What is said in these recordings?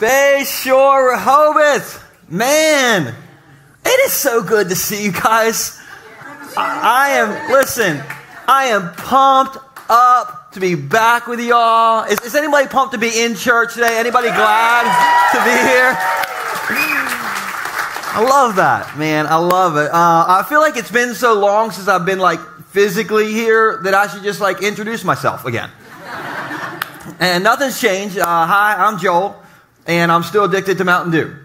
Bay Shore Rehoboth. Man, it is so good to see you guys. I am pumped up to be back with y'all. Is anybody pumped to be in church today? Anybody glad to be here? I love that, man. I love it. I feel like it's been so long since I've been physically here that I should just introduce myself again. And nothing's changed. Hi, I'm Joel, and I'm still addicted to Mountain Dew.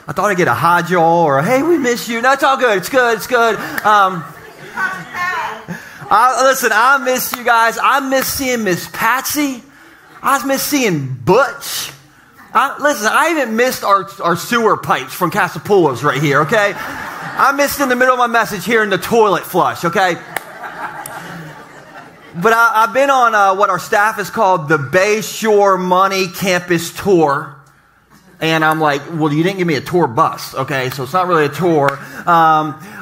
I thought I'd get a hi, Joel, or hey, we miss you. No, it's all good. It's good. It's good. Listen, I miss you guys. I miss seeing Miss Patsy. I miss seeing Butch. I even missed our sewer pipes from Casapoulas right here, okay? I missed in the middle of my message hearing the toilet flush, okay? But I've been on what our staff has called the Bay Shore Money Campus Tour. And I'm like, well, you didn't give me a tour bus, okay? So it's not really a tour.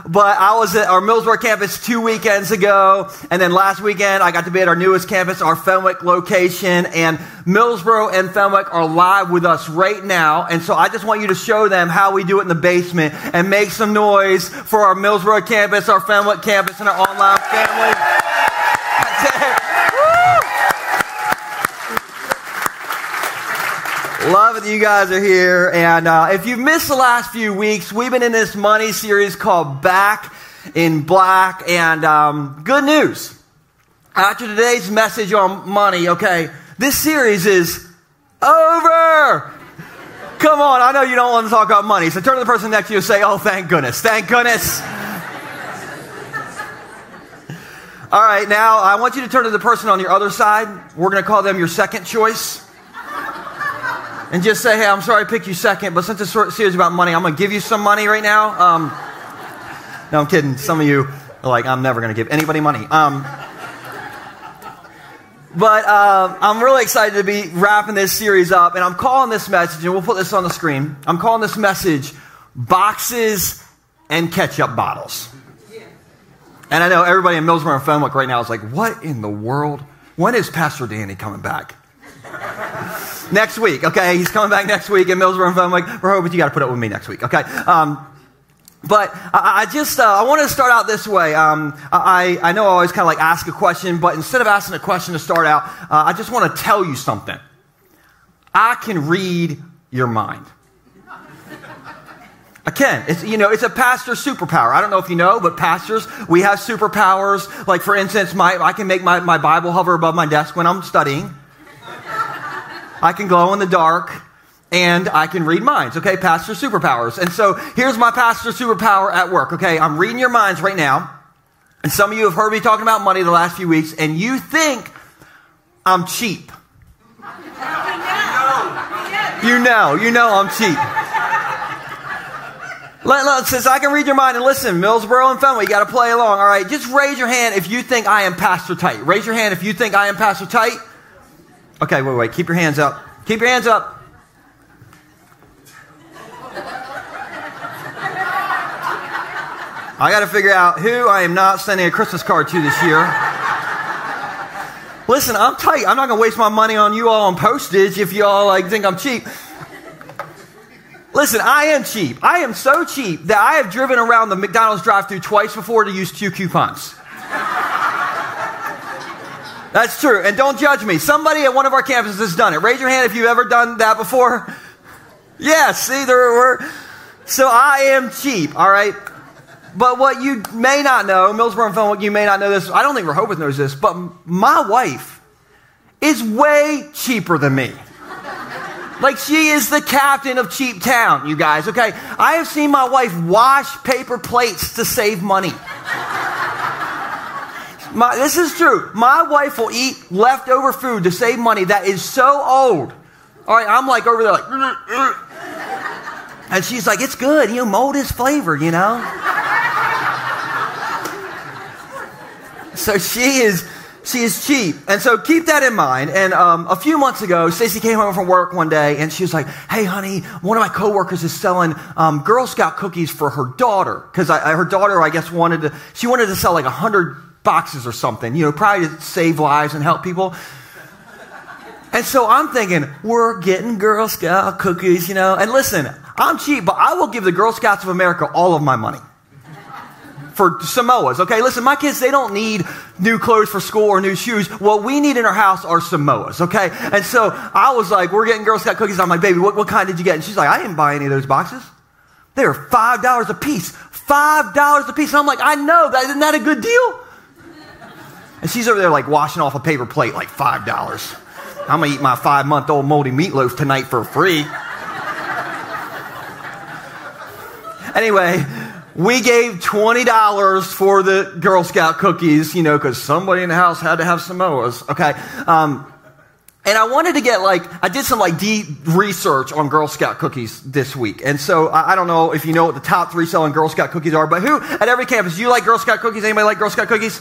But I was at our Millsboro campus 2 weekends ago. And then last weekend, I got to be at our newest campus, our Fenwick location. And Millsboro and Fenwick are live with us right now. And so I just want you to show them how we do it in the basement and make some noise for our Millsboro campus, our Fenwick campus, and our online family. Love that you guys are here. And if you've missed the last few weeks, we've been in this money series called Back in Black. And good news. After today's message on money, okay, this series is over. Come on, I know you don't want to talk about money. So turn to the person next to you and say, oh, thank goodness. Thank goodness. All right, now I want you to turn to the person on your other side. We're going to call them your second choice. And just say, hey, I'm sorry I picked you second, but since it's series about money, I'm going to give you some money right now. No, I'm kidding. Some of you are like, I'm never going to give anybody money. But I'm really excited to be wrapping this series up, and I'm calling this message, and we'll put this on the screen. I'm calling this message, Boxes and Ketchup Bottles. And I know everybody in Millsboro and Fenwick right now is like, what in the world? When is Pastor Danny coming back? Next week, okay? He's coming back next week in Millsboro and Fenwick. Rehoboth, you got to put up with me next week, okay? But I want to start out this way. I know I always kind of ask a question, but instead of asking a question to start out, I just want to tell you something. I can read your mind. I can. It's a pastor superpower. I don't know if you know, but pastors, we have superpowers. Like, for instance, I can make my Bible hover above my desk when I'm studying. I can glow in the dark, and I can read minds, okay? Pastor superpowers. And so here's my pastor superpower at work, okay? I'm reading your minds right now, and some of you have heard me talking about money the last few weeks, and you think I'm cheap. You know I'm cheap. Since I can read your mind, and listen, Millsboro and Fenwick, you got to play along, all right? Just raise your hand if you think I am Pastor Tight. Raise your hand if you think I am Pastor Tight. Okay, wait. Keep your hands up. Keep your hands up. I got to figure out who I am not sending a Christmas card to this year. Listen, I'm tight. I'm not going to waste my money on you all on postage if you all think I'm cheap. Listen, I am cheap. I am so cheap that I have driven around the McDonald's drive-thru twice before to use 2 coupons. That's true. And don't judge me. Somebody at one of our campuses has done it. Raise your hand if you've ever done that before. Yes, see, so I am cheap, all right? But what you may not know, Millsboro and Fenwick, you may not know this. I don't think Rehoboth knows this, but my wife is way cheaper than me. She is the captain of Cheap Town, you guys, okay? I have seen my wife wash paper plates to save money. This is true. My wife will eat leftover food to save money that is so old. All right, I'm over there and she's like, it's good. Mold is flavor, So she is cheap. And so keep that in mind. And a few months ago, Stacy came home from work one day and she was like, hey, honey, one of my coworkers is selling Girl Scout cookies for her daughter. Because her daughter, I guess, wanted to sell 100 boxes or something, probably to save lives and help people. And so I'm thinking, we're getting Girl Scout cookies, And listen, I'm cheap, but I will give the Girl Scouts of America all of my money for Samoas, okay? Listen, my kids, they don't need new clothes for school or new shoes. What we need in our house are Samoas, okay? And so I was like, we're getting Girl Scout cookies. I'm like, baby, what kind did you get? And she's like, I didn't buy any of those boxes. They were $5 a piece. $5 a piece. And I'm like, I know. Isn't that a good deal? And she's over there like washing off a paper plate like $5. I'm going to eat my 5-month-old moldy meatloaf tonight for free. Anyway, we gave $20 for the Girl Scout cookies, because somebody in the house had to have Samoas, okay? And I wanted to get I did some deep research on Girl Scout cookies this week. And so I don't know if you know what the top 3 selling Girl Scout cookies are, but who at every campus, do you like Girl Scout cookies? Anybody like Girl Scout cookies?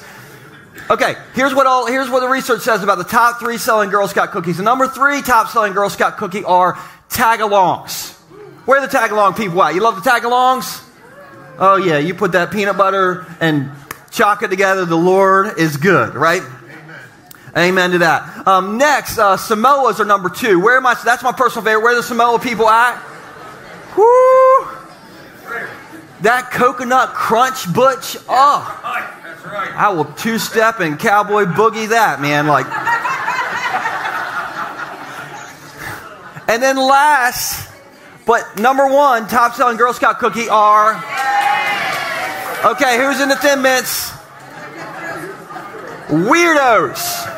Okay, here's what the research says about the top 3 selling Girl Scout cookies. The number 3 top selling Girl Scout cookie are tag-alongs. Where are the tag-along people at? You love the tag-alongs? Oh yeah, you put that peanut butter and chocolate together, the Lord is good, right? Amen to that. Next, Samoas are number 2. That's my personal favorite. Where are the Samoa people at? Woo! That coconut crunch butch. Oh, that's right. I will 2-step and cowboy boogie that, man. And then last, but number 1, top selling Girl Scout cookie are. Okay, who's in the Thin Mints? Weirdos.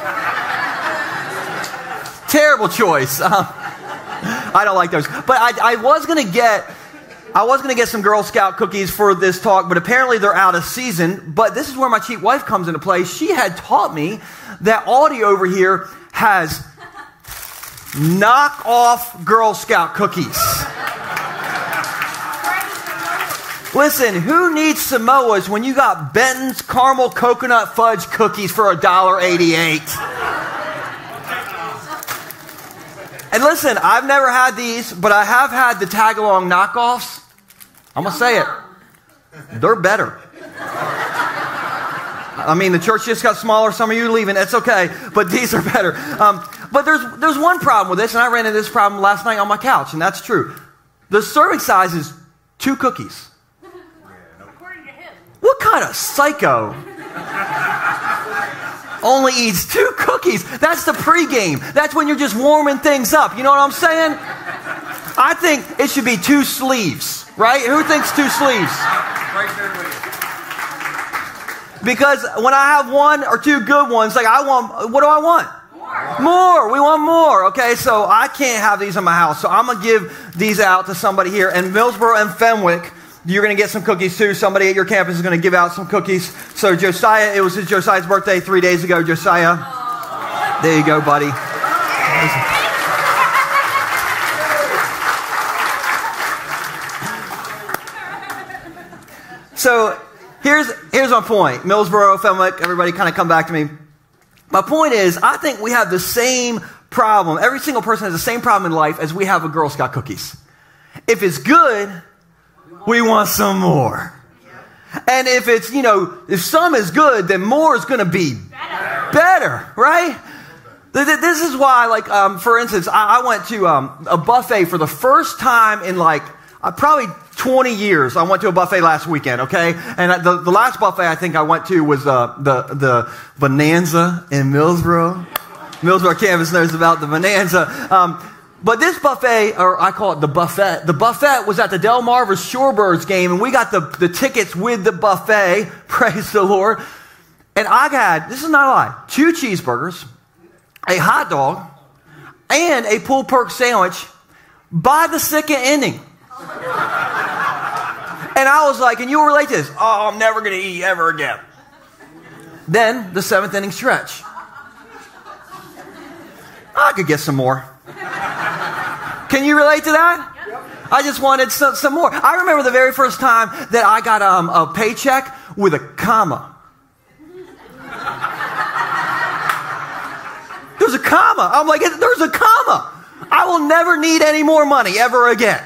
Terrible choice. I don't like those. But I was going to get some Girl Scout cookies for this talk, but apparently they're out of season. But this is where my cheap wife comes into play. She had taught me that Audie over here has knockoff Girl Scout cookies. Listen, who needs Samoas when you got Benton's caramel coconut fudge cookies for $1.88? And listen, I've never had these, but I have had the tag-along knockoffs. I'm going to say it. They're better. I mean, the church just got smaller. Some of you are leaving. That's okay. But these are better. But there's one problem with this, and I ran into this problem last night on my couch, and that's true. The serving size is 2 cookies. What kind of psycho only eats 2 cookies? That's the pregame. That's when you're just warming things up. You know what I'm saying? I think it should be 2 sleeves, right? Who thinks 2 sleeves? Right there with you. Because when I have 1 or 2 good ones, what do I want? More. We want more. Okay, so I can't have these in my house. So I'm going to give these out to somebody here. And Millsboro and Fenwick, you're going to get some cookies too. Somebody at your campus is going to give out some cookies. So Josiah, it was Josiah's birthday 3 days ago. Josiah, there you go, buddy. So here's my point. Millsboro, Fenwick, everybody kind of come back to me. My point is, I think we have the same problem. Every single person has the same problem in life as we have with Girl Scout cookies. If it's good, we want some more. And if it's, if some is good, then more is going to be better, right? This is why, for instance, I went to a buffet for the first time in probably 20 years. I went to a buffet last weekend, okay? And the last buffet I think I went to was the Bonanza in Millsboro. Millsboro campus knows about the Bonanza. But this buffet, or I call it the buffet was at the Delaware Shorebirds game, and we got the tickets with the buffet, praise the Lord. And I got, this is not a lie, 2 cheeseburgers, a hot dog, and a pulled pork sandwich by the 2nd inning. And I was like, and you'll relate to this, oh, I'm never going to eat ever again. Then, the 7th inning stretch. I could get some more. Can you relate to that? Yep. I just wanted some more. I remember the very first time that I got a paycheck with a comma. There's a comma. I'm like, there's a comma. I will never need any more money ever again.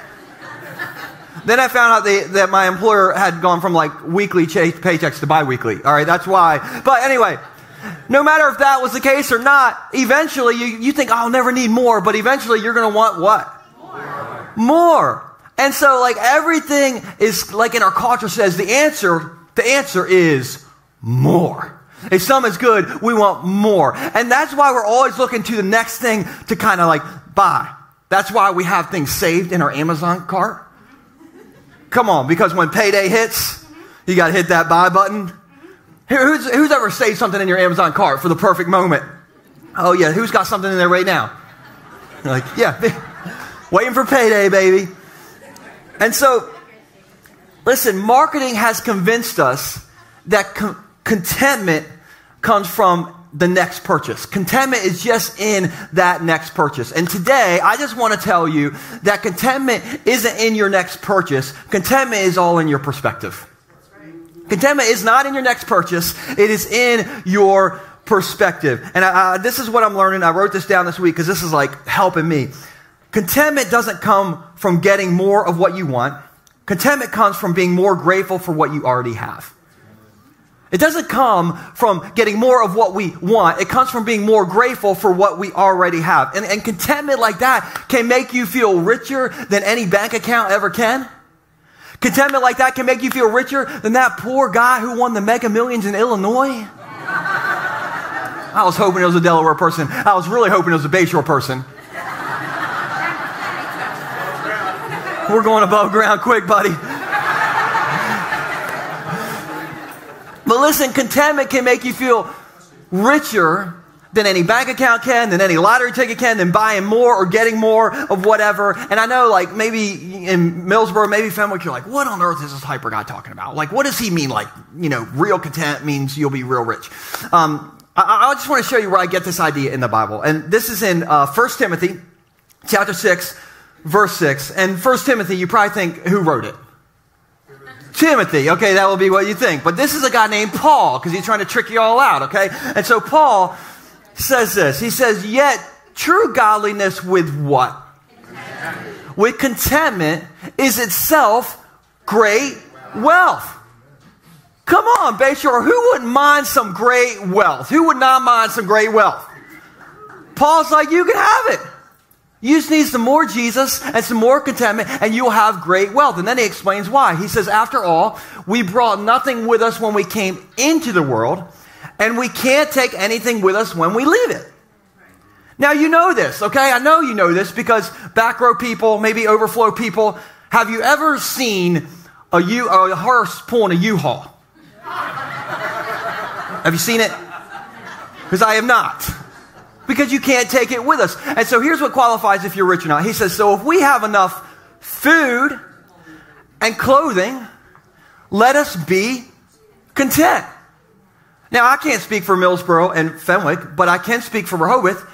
Then I found out that my employer had gone from weekly paychecks to biweekly. All right, that's why. But anyway, No matter if that was the case or not, eventually you think, oh, I'll never need more, but eventually you're going to want what? More. And so like everything is like in our culture says the answer is more. If something's good, we want more. And that's why we're always looking to the next thing to kind of like buy. That's why we have things saved in our Amazon cart. Come on, because when payday hits, you got to hit that buy button. Who's ever saved something in your Amazon cart for the perfect moment? Oh yeah, who's got something in there right now? You're like, yeah, waiting for payday, baby. And so, listen, marketing has convinced us that contentment comes from the next purchase. Contentment is just in that next purchase. And today, I just want to tell you that contentment isn't in your next purchase. Contentment is all in your perspective. Contentment is not in your next purchase. It is in your perspective. And this is what I'm learning. I wrote this down this week because this is like helping me. Contentment doesn't come from getting more of what you want. Contentment comes from being more grateful for what you already have. It doesn't come from getting more of what we want. It comes from being more grateful for what we already have. And contentment like that can make you feel richer than any bank account ever can. Contentment like that can make you feel richer than that poor guy who won the Mega Millions in Illinois. I was hoping it was a Delaware person. I was really hoping it was a Bay Shore person. We're going above ground quick, buddy. But listen, contentment can make you feel richer than any bank account can, than any lottery ticket can, than buying more or getting more of whatever. And I know, like, maybe in Millsboro, maybe Fenwick, you're like, what on earth is this hyper guy talking about? Like, what does he mean? Like, real content means you'll be real rich. I just want to show you where I get this idea in the Bible. And this is in 1 Timothy chapter 6, verse 6. And 1 Timothy, you probably think, who wrote it? Timothy. Okay, that will be what you think. But this is a guy named Paul, because he's trying to trick you all out, okay? And so Paul says this. He says, yet true godliness with what? Contentment. With contentment is itself great wealth. Come on, Bay Shore. Who wouldn't mind some great wealth? Who would not mind some great wealth? Paul's like, you can have it. You just need some more Jesus and some more contentment, and you'll have great wealth. And then he explains why. He says, after all, we brought nothing with us when we came into the world, and we can't take anything with us when we leave it. Now, you know this, okay? I know you know this because back row people, maybe overflow people, have you ever seen a horse pulling a U-Haul? Have you seen it? Because I have not. Because you can't take it with us. And so here's what qualifies if you're rich or not. He says, so if we have enough food and clothing, let us be content. Now, I can't speak for Millsboro and Fenwick, but I can speak for Rehoboth.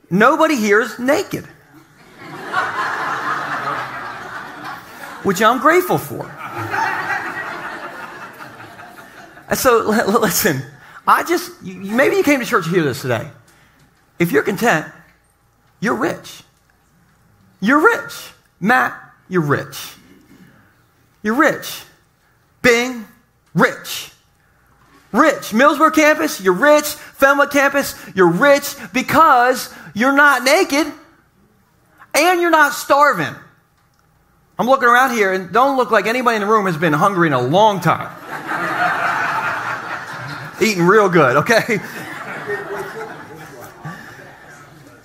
Nobody here is naked. Which I'm grateful for. And so, listen, maybe you came to church to hear this today. If you're content, you're rich. You're rich. Matt, you're rich. You're rich. Bing, rich. Rich. Millsboro campus, you're rich. Fenwick campus, you're rich because you're not naked and you're not starving. I'm looking around here and don't look like anybody in the room has been hungry in a long time. Eating real good, okay?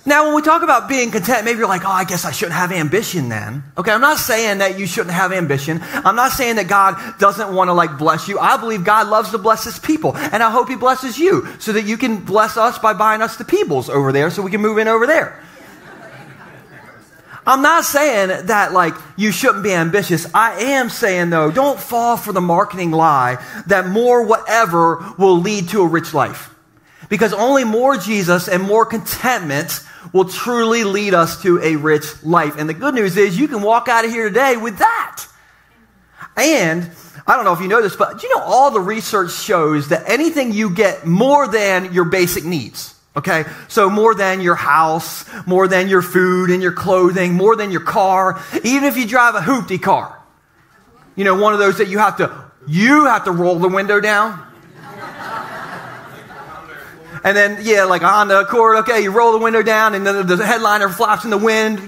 Now, when we talk about being content, maybe you're like, oh, I guess I shouldn't have ambition then. Okay, I'm not saying that you shouldn't have ambition. I'm not saying that God doesn't want to bless you. I believe God loves to bless his people. And I hope he blesses you so that you can bless us by buying us the Peebles over there so we can move in over there. I'm not saying that you shouldn't be ambitious. I am saying though, don't fall for the marketing lie that more whatever will lead to a rich life. Because only more Jesus and more contentment will truly lead us to a rich life. And the good news is you can walk out of here today with that. And I don't know if you know this, but you know all the research shows that anything you get more than your basic needs. Okay, so more than your house, more than your food and your clothing, more than your car, even if you drive a hoopty car, one of those that you have to roll the window down. And then, like on the Accord, okay, you roll the window down and then the headliner flaps in the wind,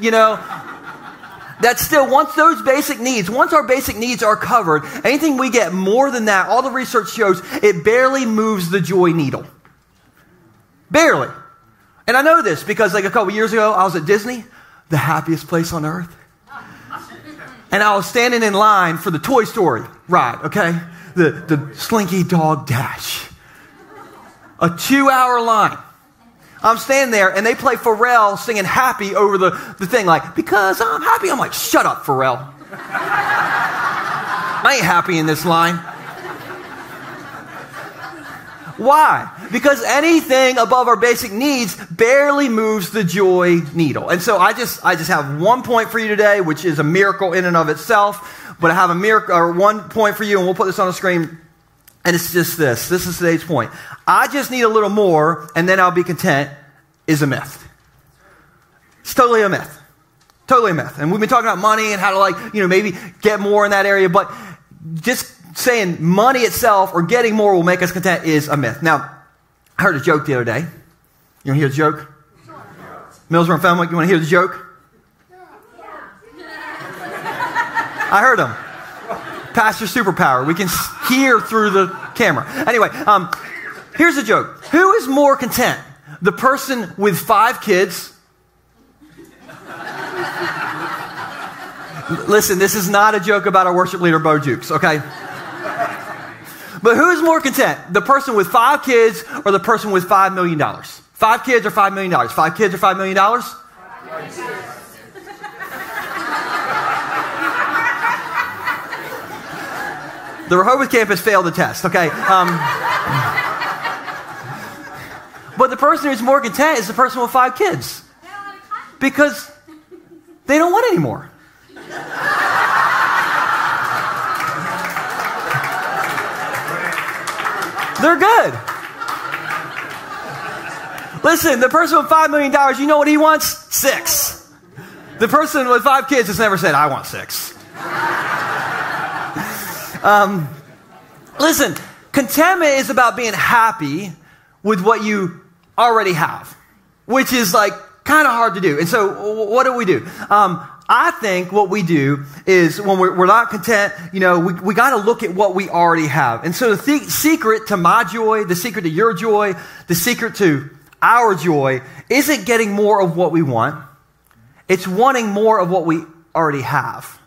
That's still, once our basic needs are covered, anything we get more than that, all the research shows, it barely moves the joy needle. Barely. And I know this because like a couple years ago, I was at Disney, the happiest place on earth. And I was standing in line for the Toy Story ride, okay? The Slinky Dog Dash. A 2-hour line. I'm standing there, and they play Pharrell singing Happy over the thing, like, because I'm happy. I'm like, shut up, Pharrell. I ain't happy in this line. Why? Because anything above our basic needs barely moves the joy needle. And so I just have 1 point for you today, which is a miracle in and of itself. But I have a miracle, or 1 point for you, and we'll put this on the screen. And it's just this. This is today's point. I just need a little more, and then I'll be content, is a myth. It's totally a myth. Totally a myth. And we've been talking about money and how to maybe get more in that area. But just saying money itself or getting more will make us content is a myth. Now, I heard a joke the other day. You want to hear the joke? Millsboro family, you want to hear the joke? I heard him. Pastor Superpower. We can hear through the camera. Anyway, here's a joke. Who is more content? The person with 5 kids? Listen, this is not a joke about our worship leader, Bo Jukes, okay? But who is more content? The person with 5 kids or the person with $5 million? 5 kids or $5 million? 5 kids or $5 million? 5 kids. The Rehoboth campus failed the test, okay? But the person who's more content is the person with 5 kids. Because they don't want any more. They're good. Listen, the person with $5 million, you know what he wants? 6. The person with 5 kids has never said, I want 6. Listen, contentment is about being happy with what you already have, which is kind of hard to do. And so what do? I think what we do is when we're not content, we got to look at what we already have. And so the secret to my joy, the secret to your joy, the secret to our joy isn't getting more of what we want. It's wanting more of what we already have.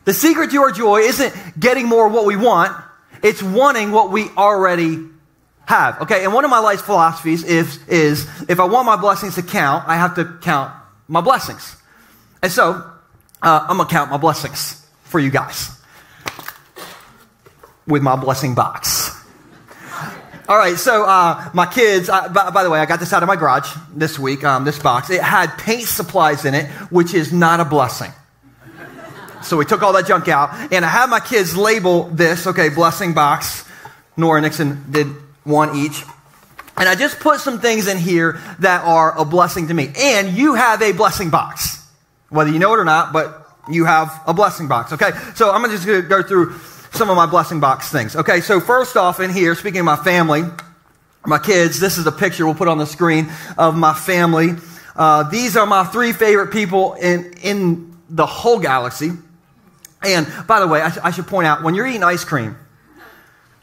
The secret to our joy isn't getting more of what we want. It's wanting what we already have. Okay, and one of my life philosophies is if I want my blessings to count, I have to count my blessings. And so I'm going to count my blessings for you guys with my blessing box. All right, so my kids, by the way, I got this out of my garage this week, this box. It had paint supplies in it, which is not a blessing. So we took all that junk out, and I had my kids label this, blessing box. Nora and Nixon did one each. And I just put some things in here that are a blessing to me. And you have a blessing box, whether you know it or not, but you have a blessing box, okay? So I'm just going to go through some of my blessing box things, okay? So first off in here, speaking of my family, my kids, this is a picture we'll put on the screen of my family. These are my 3 favorite people in the whole galaxy. And by the way, I should point out, when you're eating ice cream,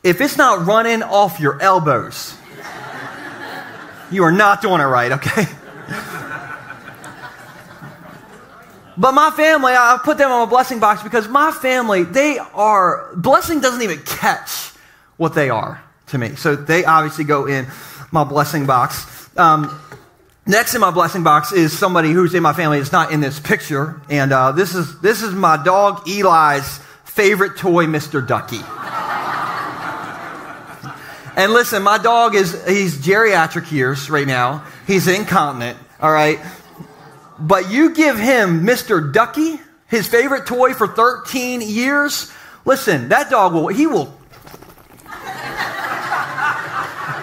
if it's not running off your elbows, you are not doing it right, okay? But my family, I put them on my blessing box because my family, blessing doesn't even catch what they are to me. So they obviously go in my blessing box. Next in my blessing box is somebody who's in my family that's not in this picture. And this is my dog Eli's favorite toy, Mr. Ducky. And listen, my dog he's geriatric years right now. He's incontinent, all right? But you give him Mr. Ducky, his favorite toy for 13 years. Listen, that dog will.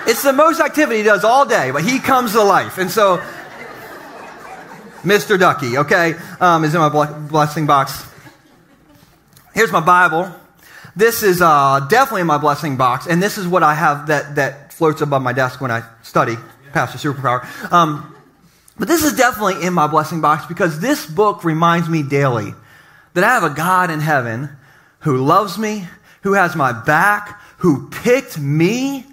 It's the most activity he does all day, but he comes to life. And so, Mr. Ducky, okay, is in my blessing box. Here's my Bible. This is definitely in my blessing box, and this is what I have that floats above my desk when I study, Pastor Superpower. But this is definitely in my blessing box because this book reminds me daily that I have a God in heaven who loves me, who has my back, who picked me.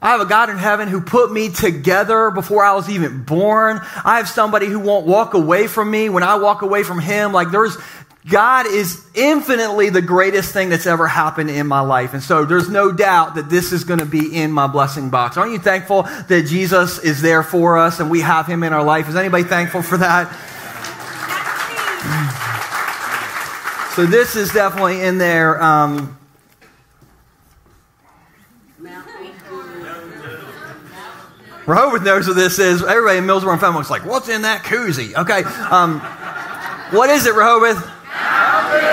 I have a God in heaven who put me together before I was even born. I have somebody who won't walk away from me when I walk away from him. God is infinitely the greatest thing that's ever happened in my life. And so there's no doubt that this is going to be in my blessing box. Aren't you thankful that Jesus is there for us and we have him in our life? Is anybody thankful for that? So this is definitely in there. Rehoboth knows what this is. Everybody in Millsboro and Fenwick's like, what's in that koozie? Okay. What is it, Rehoboth?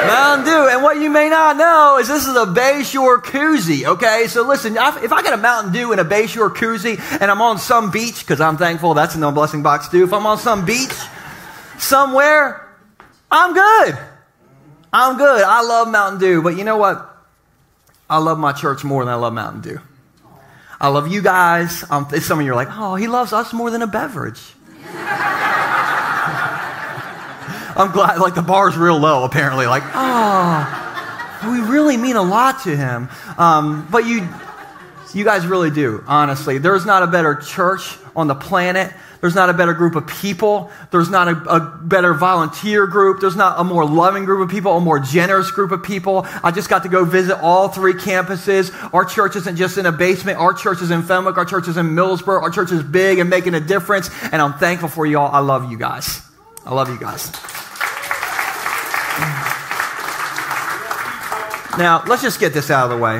Mountain Dew. And what you may not know is this is a Bay Shore koozie, okay? So listen, if I got a Mountain Dew in a Bay Shore koozie and I'm on some beach, because I'm thankful that's in the blessing box too. If I'm on some beach somewhere, I'm good. I'm good. I love Mountain Dew. But you know what? I love my church more than I love Mountain Dew. I love you guys. Some of you are like, oh, he loves us more than a beverage. I'm glad, the bar's real low, apparently. We really mean a lot to him. But you guys really do, honestly. There's not a better church on the planet. There's not a better group of people. There's not a better volunteer group. There's not a more loving group of people, a more generous group of people. I just got to go visit all 3 campuses. Our church isn't just in a basement. Our church is in Fenwick. Our church is in Millsboro. Our church is big and making a difference. And I'm thankful for you all. I love you guys. I love you guys. Now, let's just get this out of the way.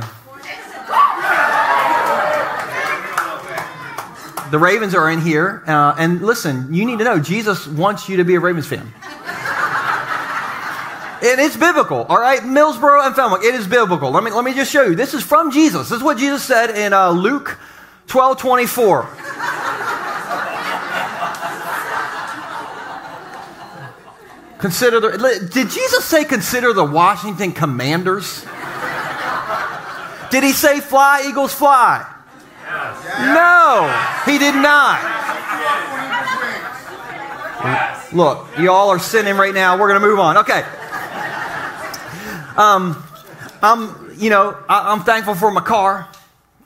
The Ravens are in here, and listen, you need to know, Jesus wants you to be a Ravens fan. And it's biblical, all right? Millsboro and Fenwick, it is biblical. Let me just show you. This is from Jesus. This is what Jesus said in Luke 12:24. Did Jesus say consider the Washington Commanders? Did he say fly, Eagles, fly? No, he did not. Look, y'all are sinning right now. We're going to move on. Okay. I'm thankful for my car.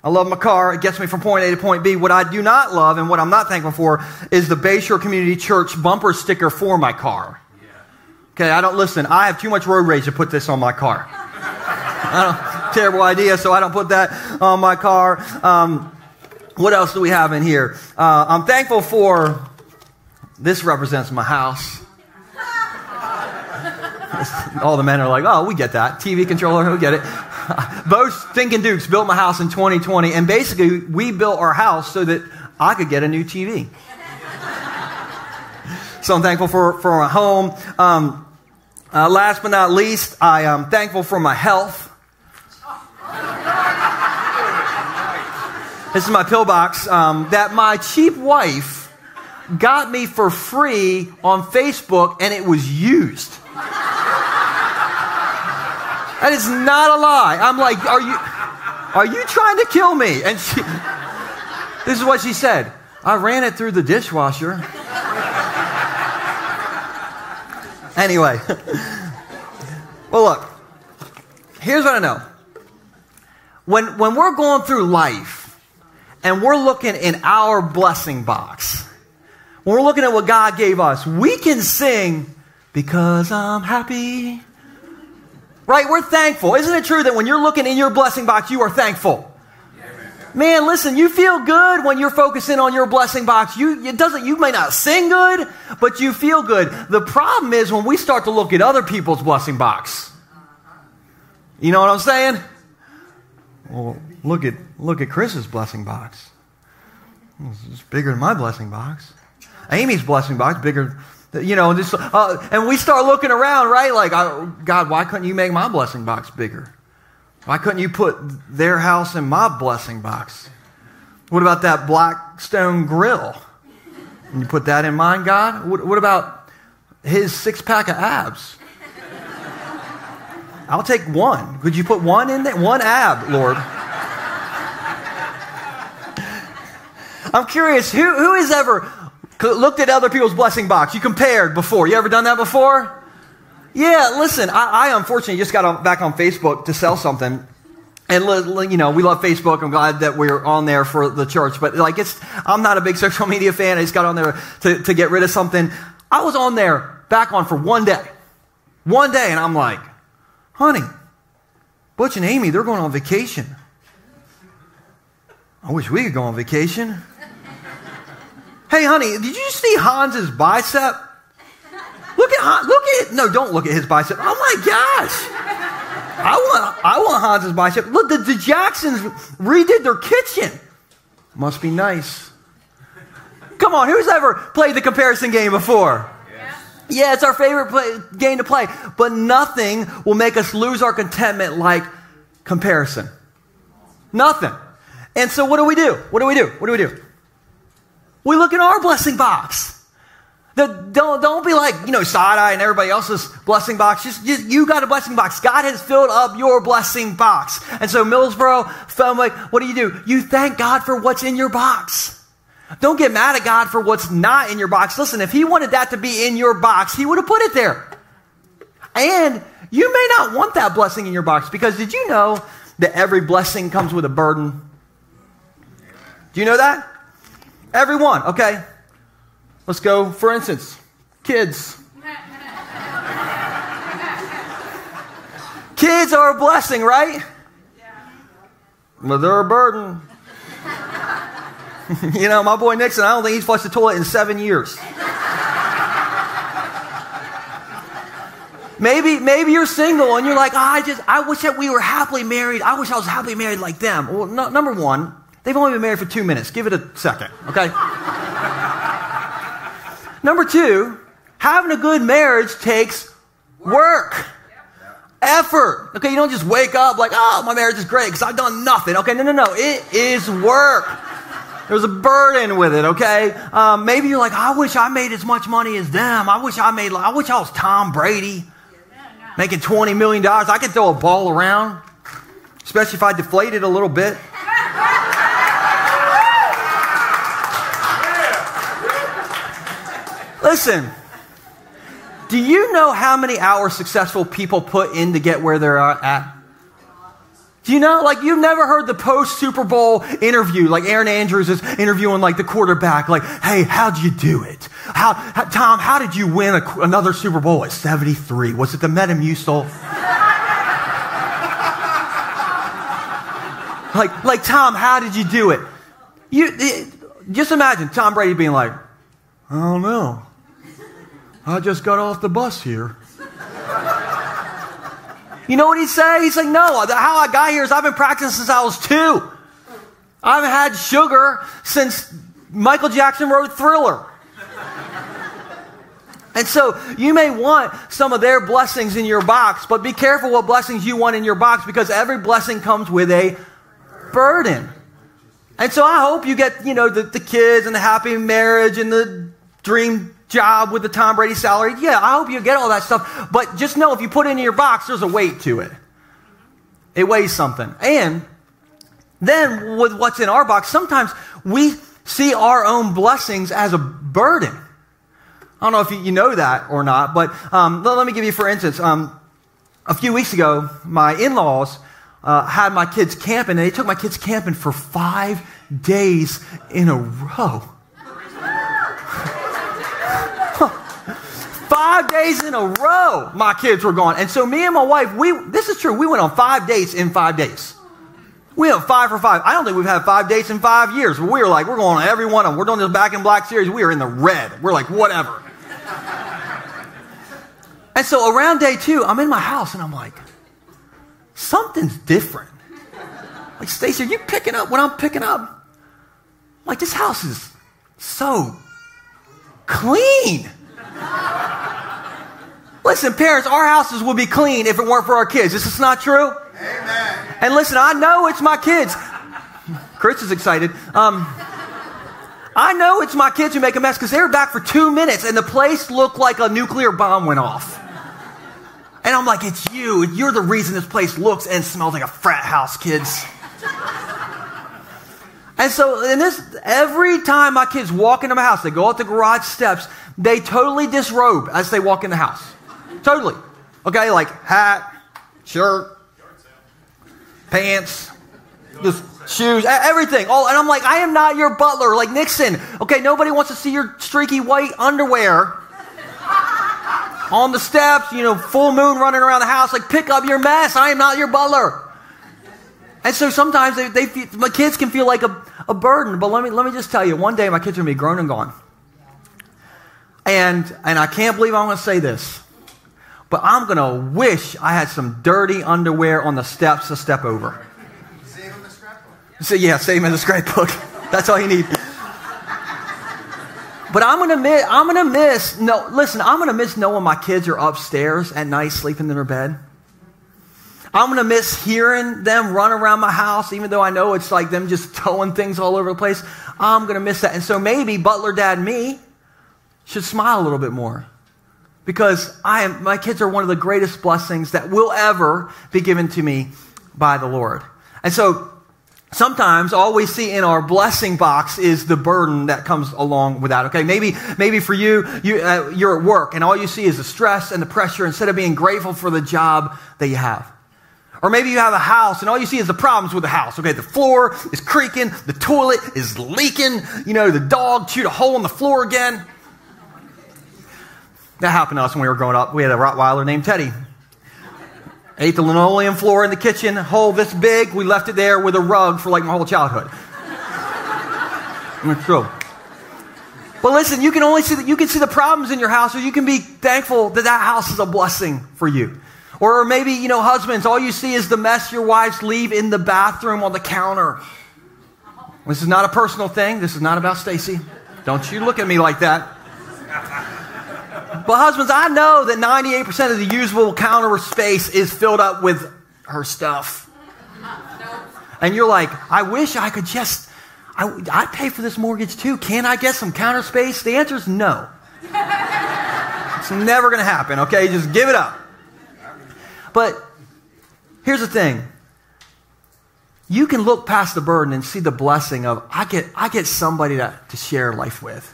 I love my car. It gets me from point A to point B. What I do not love and what I'm not thankful for is the Bay Shore Community Church bumper sticker for my car. Okay, I have too much road rage to put this on my car. Terrible idea, so I don't put that on my car. What else do we have in here? I'm thankful for, this represents my house. All the men are like, oh, we get that. TV controller, we get it. Both Stinking Dukes built my house in 2020, and basically we built our house so that I could get a new TV. So I'm thankful for my home. Last but not least, I am thankful for my health. This is my pillbox that my cheap wife got me for free on Facebook, and it was used. That is not a lie. I'm like, are you trying to kill me? And this is what she said. I ran it through the dishwasher. Anyway. Well, look. Here's what I know. When we're going through life, and we're looking in our blessing box, when we're looking at what God gave us, we can sing, because I'm happy. Right? We're thankful. Isn't it true that when you're looking in your blessing box, you are thankful? Man, listen, you feel good when you're focusing on your blessing box. You may not sing good, but you feel good. The problem is when we start to look at other people's blessing box. You know what I'm saying? Well, look at Chris's blessing box. It's bigger than my blessing box. Amy's blessing box bigger. And we start looking around, right? Like, God, why couldn't you make my blessing box bigger? Why couldn't you put their house in my blessing box? What about that Blackstone grill? Can you put that in mine, God? What about his 6-pack of abs? I'll take one. Could you put one in there? One ab, Lord. I'm curious, who has ever looked at other people's blessing box? You compared before. You ever done that before? Yeah, listen, I unfortunately just got back on Facebook to sell something. And, we love Facebook. I'm glad that we're on there for the church. But, I'm not a big social media fan. I just got on there to get rid of something. I was on there back on for one day. One day, and I'm like, honey, Butch and Amy, they're going on vacation. I wish we could go on vacation. Hey, honey, did you see Hans's bicep? Look at, no, don't look at his bicep. Oh my gosh. I want Hans's bicep. Look, the Jacksons redid their kitchen. Must be nice. Come on, who's ever played the comparison game before? Yeah, it's our favorite game to play. But nothing will make us lose our contentment like comparison. Nothing. And so what do we do? We look in our blessing box. Don't be like, side-eye and everybody else's blessing box. Just you got a blessing box. God has filled up your blessing box. And so Millsboro, family, what do? You thank God for what's in your box. Don't get mad at God for what's not in your box. Listen, if he wanted that to be in your box, he would have put it there. And you may not want that blessing in your box, because did you know that every blessing comes with a burden? Do you know that? Every one, okay? Let's go, for instance, kids. Kids are a blessing, right? But they're a burden. My boy Nixon, I don't think he's flushed the toilet in 7 years. Maybe you're single and you're like, I wish that we were happily married. I wish I was happily married like them. Well, number one, they've only been married for 2 minutes. Give it a second, okay? Number two, having a good marriage takes work. Effort. Okay, you don't just wake up like, oh, my marriage is great because I've done nothing. Okay, no. It is work. There's a burden with it, okay? Maybe you're like, I wish I made as much money as them. I wish I was Tom Brady, making $20 million. I could throw a ball around, especially if I deflate it a little bit. Listen, do you know how many hours successful people put in to get where they're at? Do you know? You've never heard the post-Super Bowl interview, like Aaron Andrews is interviewing, the quarterback, hey, how'd you do it? Tom, how did you win another Super Bowl at 73? Was it the Metamucil? Tom, how did you do it? Just imagine Tom Brady being like, I don't know. I just got off the bus here. You know what he'd say? He's like, no, how I got here is I've been practicing since I was 2. I haven't had sugar since Michael Jackson wrote Thriller. And so you may want some of their blessings in your box, but be careful what blessings you want in your box, because every blessing comes with a burden. And so I hope you get, the kids and the happy marriage and the dream job with the Tom Brady salary. Yeah, I hope you get all that stuff. But just know, if you put it in your box, there's a weight to it. It weighs something. And then with what's in our box, sometimes we see our own blessings as a burden. I don't know if you know that or not, but let me give you, for instance, a few weeks ago, my in-laws had my kids camping, and they took my kids camping for 5 days in a row. 5 days in a row, my kids were gone. And so me and my wife, this is true, we went on 5 dates in 5 days. We went 5 for 5. I don't think we've had 5 dates in 5 years. But we were like, we're going on every one of them. We're doing this Back in Black series. We are in the red. We're like, whatever. And so around day 2, I'm in my house and I'm like, something's different. Like, Stacey, are you picking up what I'm picking up? Like, this house is so clean. Listen, parents, our houses would be clean if it weren't for our kids. Is this not true? Amen. And listen, I know it's my kids. Chris is excited. I know it's my kids who make a mess, because they were back for 2 minutes and the place looked like a nuclear bomb went off. And I'm like, it's you. You're the reason this place looks and smells like a frat house, kids. And so every time my kids walk into my house, they go up the garage steps, they totally disrobe as they walk in the house. Totally. Okay, like hat, shirt, pants, just shoes, everything. And I'm like, I am not your butler, like Nixon. Okay, nobody wants to see your streaky white underwear on the steps, full moon running around the house. Like, pick up your mess. I am not your butler. And so sometimes my kids can feel like a burden. But let me just tell you, one day my kids are going to be grown and gone. And I can't believe I'm going to say this, but I'm going to wish I had some dirty underwear on the steps to step over. Save them in the scrapbook. So yeah, save them in the scrapbook. That's all you need. But I'm going to miss knowing my kids are upstairs at night sleeping in their bed. I'm going to miss hearing them run around my house, even though I know it's like them just throwing things all over the place. I'm going to miss that. And so maybe Butler Dad me should smile a little bit more, because my kids are one of the greatest blessings that will ever be given to me by the Lord. And so sometimes all we see in our blessing box is the burden that comes along with that. Okay, maybe for you're at work and all you see is the stress and the pressure instead of being grateful for the job that you have. Or maybe you have a house and all you see is the problems with the house. Okay, the floor is creaking, the toilet is leaking, the dog chewed a hole in the floor again. That happened to us when we were growing up. We had a Rottweiler named Teddy. Ate the linoleum floor in the kitchen, hole this big. We left it there with a rug for like my whole childhood. It's true. But listen, you can see the problems in your house, or you can be thankful that house is a blessing for you. Or maybe, husbands, all you see is the mess your wives leave in the bathroom on the counter. This is not a personal thing. This is not about Stacy. Don't you look at me like that. But husbands, I know that 98% of the usable counter space is filled up with her stuff. And you're like, I wish I could I'd pay for this mortgage too. Can I get some counter space? The answer is no. It's never going to happen, okay? Just give it up. But here's the thing. You can look past the burden and see the blessing of, I get somebody to share life with.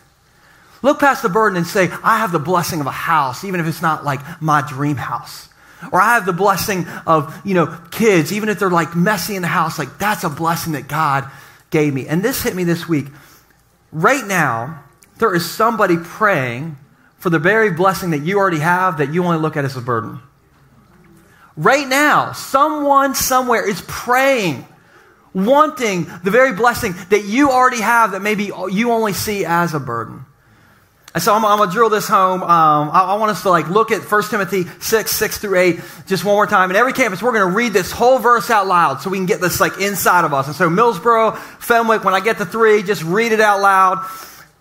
Look past the burden and say, I have the blessing of a house, even if it's not like my dream house. Or I have the blessing of, kids, even if they're like messy in the house, like that's a blessing that God gave me. And this hit me this week. Right now, there is somebody praying for the very blessing that you already have that you only look at as a burden. Right now, someone somewhere is praying, wanting the very blessing that you already have that maybe you only see as a burden. And so I'm going to drill this home. I want us to look at 1 Timothy 6 through 8, just one more time. And every campus, we're going to read this whole verse out loud so we can get this inside of us. And so Millsboro, Fenwick, when I get to 3, just read it out loud.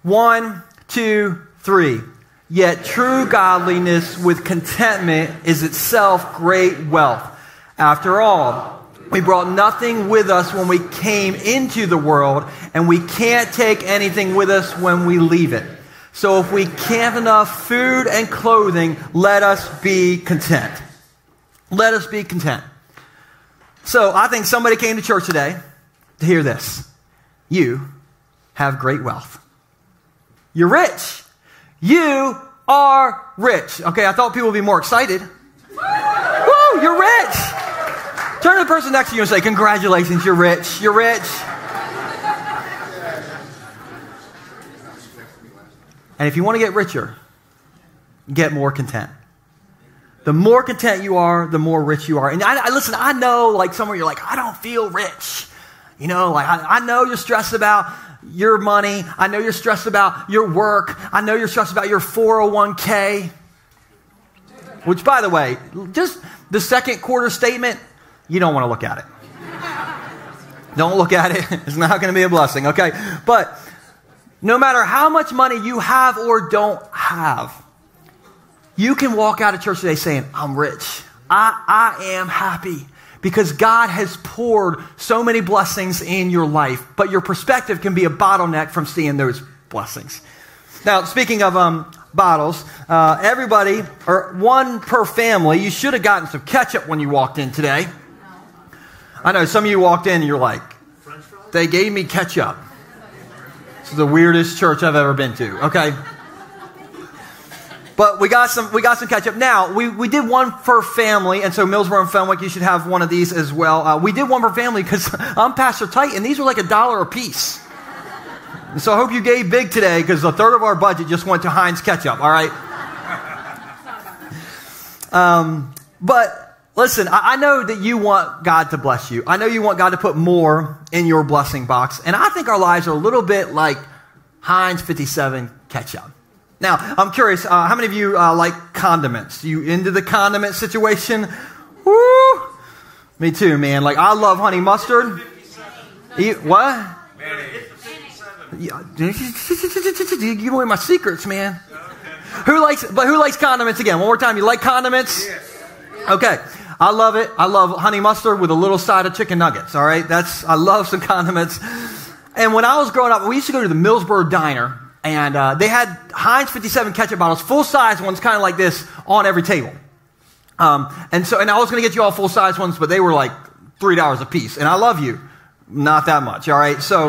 1, 2, 3. Yet true godliness with contentment is itself great wealth. After all, we brought nothing with us when we came into the world, and we can't take anything with us when we leave it. So if we can't have enough food and clothing, let us be content. Let us be content. So I think somebody came to church today to hear this. You have great wealth. You're rich. You are rich. Okay, I thought people would be more excited. Woo, you're rich. Turn to the person next to you and say, congratulations, you're rich. You're rich. And if you want to get richer, get more content. The more content you are, the more rich you are. And listen, I know some of you are like, I don't feel rich. I know you're stressed about your money. I know you're stressed about your work. I know you're stressed about your 401k. Which, by the way, just the second quarter statement, you don't want to look at it. Don't look at it. It's not going to be a blessing, okay? But no matter how much money you have or don't have, you can walk out of church today saying, I'm rich. I am happy. Because God has poured so many blessings in your life, but your perspective can be a bottleneck from seeing those blessings. Now, speaking of bottles, everybody, or one per family, you should have gotten some ketchup when you walked in today. I know some of you walked in and you're like, they gave me ketchup. This is the weirdest church I've ever been to, okay? But we got some ketchup. Now, we did one per family, and so Millsboro and Fenwick, you should have one of these as well. We did one per family because I'm Pastor Tice, and these were like $1 a piece. And so I hope you gave big today because a third of our budget just went to Heinz ketchup, all right? But listen, I know that you want God to bless you. I know you want God to put more in your blessing box. And I think our lives are a little bit like Heinz 57 ketchup. Now, I'm curious, how many of you like condiments? You into the condiment situation? Woo! Me too, man. Like, I love honey mustard. What? You give away my secrets, man. Who likes condiments again? One more time. You like condiments? Yes. Okay. I love it. I love honey mustard with a little side of chicken nuggets. All right. I love some condiments. And when I was growing up, we used to go to the Millsboro diner, and they had Heinz 57 ketchup bottles, full size ones, kind of like this, on every table. And I was going to get you all full size ones, but they were like $3 a piece. And I love you. Not that much. All right. So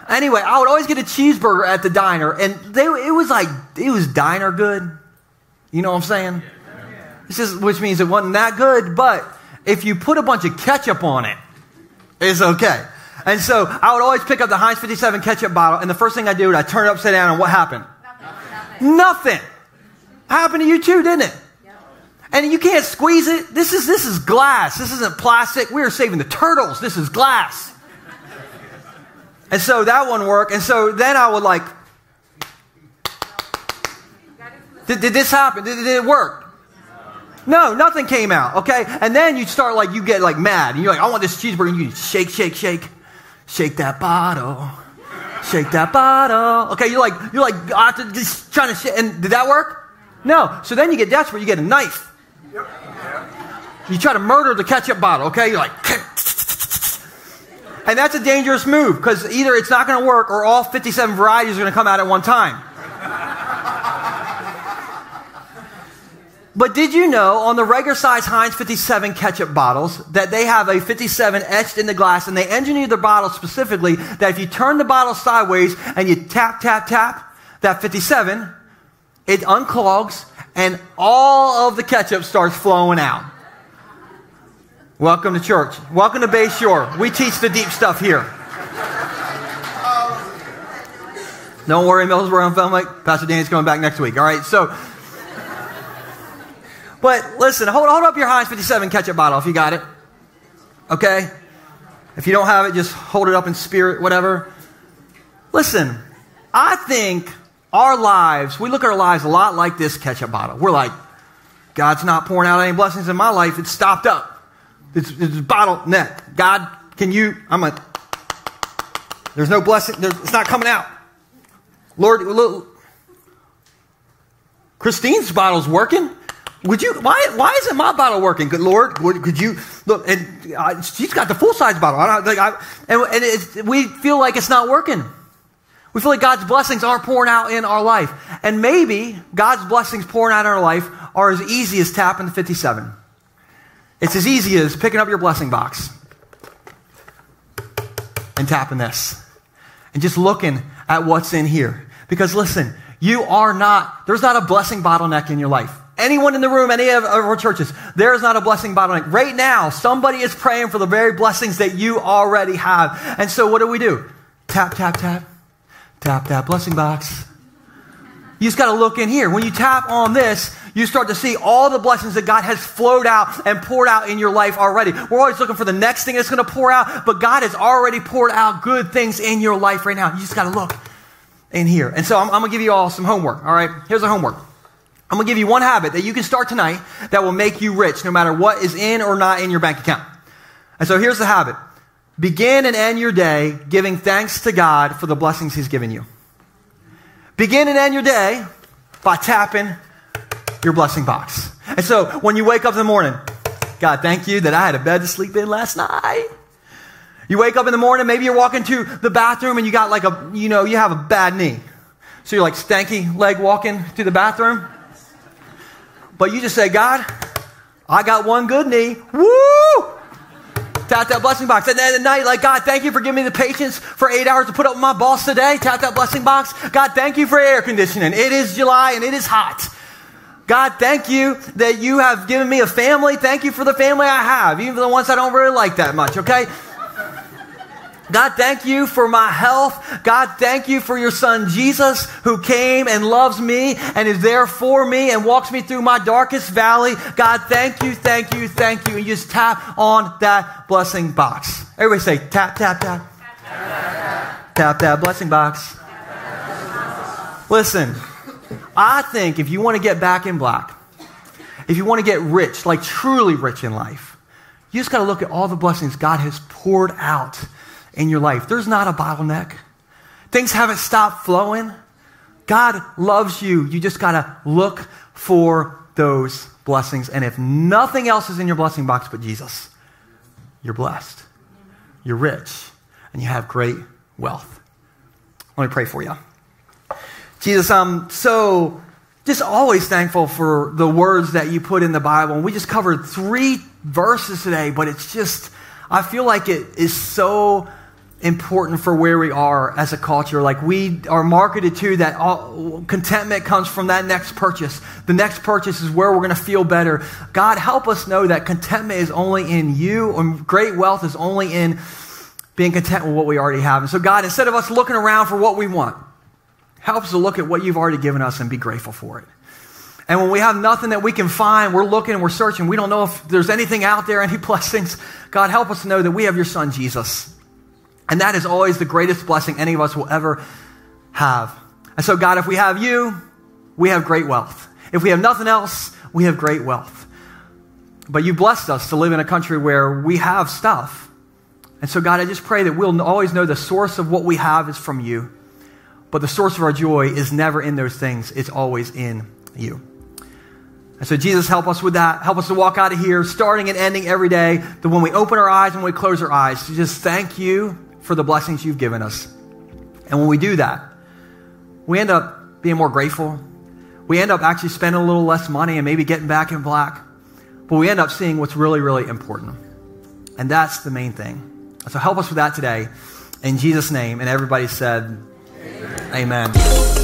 anyway, I would always get a cheeseburger at the diner, and it was diner good. You know what I'm saying? Which means it wasn't that good, but if you put a bunch of ketchup on it, it's okay. And so I would always pick up the Heinz 57 ketchup bottle, and the first thing I do is I turn it upside down, and what happened? Nothing. Happened to you too, didn't it? And you can't squeeze it. This is glass. This isn't plastic. We are saving the turtles. This is glass. And so that wouldn't work. And so then I would like, did this happen? Did it work? No, nothing came out, okay? And then you get like mad. And you're like, I want this cheeseburger. And you shake. Shake that bottle. Shake that bottle. Okay, you're like, just trying to shake. And did that work? No. So then you get desperate. You get a knife. You try to murder the ketchup bottle, okay? You're like, and that's a dangerous move because either it's not going to work or all 57 varieties are going to come out at one time. But did you know on the regular size Heinz 57 ketchup bottles that they have a 57 etched in the glass, and they engineered the bottle specifically that if you turn the bottle sideways and you tap that 57, it unclogs and all of the ketchup starts flowing out. Welcome to church. Welcome to Bay Shore. We teach the deep stuff here. Don't worry, Millsboro and Fenwick. Pastor Danny's coming back next week. All right, so... But listen, hold up your Heinz 57 ketchup bottle if you got it. Okay? If you don't have it, just hold it up in spirit, whatever. Listen, I think our lives, we look at our lives a lot like this ketchup bottle. We're like, God's not pouring out any blessings in my life. It's stopped up. It's bottleneck. God, there's no blessing. It's not coming out. Lord, Christine's bottle's working. Why isn't my bottle working? Good Lord, could you look? And she's got the full size bottle. We feel like it's not working. We feel like God's blessings aren't pouring out in our life, and maybe God's blessings pouring out in our life are as easy as tapping the 57. It's as easy as picking up your blessing box and tapping this, and just looking at what's in here. Because listen, there's not a blessing bottleneck in your life. Anyone in the room, any of our churches, there is not a blessing bottleneck. Right now, somebody is praying for the very blessings that you already have. And so what do? Tap that blessing box. You just got to look in here. When you tap on this, you start to see all the blessings that God has flowed out and poured out in your life already. We're always looking for the next thing that's going to pour out, but God has already poured out good things in your life right now. You just got to look in here. And so I'm going to give you all some homework, all right? Here's the homework. I'm going to give you one habit that you can start tonight that will make you rich no matter what is in or not in your bank account. And so here's the habit. Begin and end your day giving thanks to God for the blessings He's given you. Begin and end your day by tapping your blessing box. And so when you wake up in the morning, God, thank you that I had a bed to sleep in last night. You wake up in the morning, maybe you're walking to the bathroom and you got you have a bad knee. So you're like stanky leg walking to the bathroom. But you just say, God, I got one good knee. Woo! Tap Tap that blessing box. And then at night, like, God, thank you for giving me the patience for 8 hours to put up with my boss today. Tap that blessing box. God, thank you for air conditioning. It is July and it is hot. God, thank you that you have given me a family. Thank you for the family I have, even the ones I don't really like that much, okay? God, thank you for my health. God, thank you for your son, Jesus, who came and loves me and is there for me and walks me through my darkest valley. God, thank you, thank you, thank you. And you just tap on that blessing box. Everybody say, tap, tap, tap. Tap, tap, tap. Tap that blessing box. Listen, I think if you want to get back in black, if you want to get rich, like truly rich in life, you just got to look at all the blessings God has poured out in your life. There's not a bottleneck. Things haven't stopped flowing. God loves you. You just got to look for those blessings. And if nothing else is in your blessing box but Jesus, you're blessed. You're rich. And you have great wealth. Let me pray for you. Jesus, I'm so just always thankful for the words that you put in the Bible. And we just covered 3 verses today, but it's just, I feel like it is so important for where we are as a culture. Like we are marketed to that contentment comes from that next purchase. The next purchase is where we're going to feel better. God, help us know that contentment is only in you, and great wealth is only in being content with what we already have. And so God, instead of us looking around for what we want, help us to look at what you've already given us and be grateful for it. And when we have nothing that we can find, we're looking, we're searching, we don't know if there's anything out there, any blessings. God, help us to know that we have your son, Jesus. And that is always the greatest blessing any of us will ever have. And so, God, if we have you, we have great wealth. If we have nothing else, we have great wealth. But you blessed us to live in a country where we have stuff. And so, God, I just pray that we'll always know the source of what we have is from you. But the source of our joy is never in those things. It's always in you. And so, Jesus, help us with that. Help us to walk out of here, starting and ending every day, that when we open our eyes and when we close our eyes, to just thank you for the blessings you've given us. And when we do that, we end up being more grateful. We end up actually spending a little less money and maybe getting back in black. But we end up seeing what's really, really important. And that's the main thing. So help us with that today. In Jesus' name. And everybody said, Amen. Amen.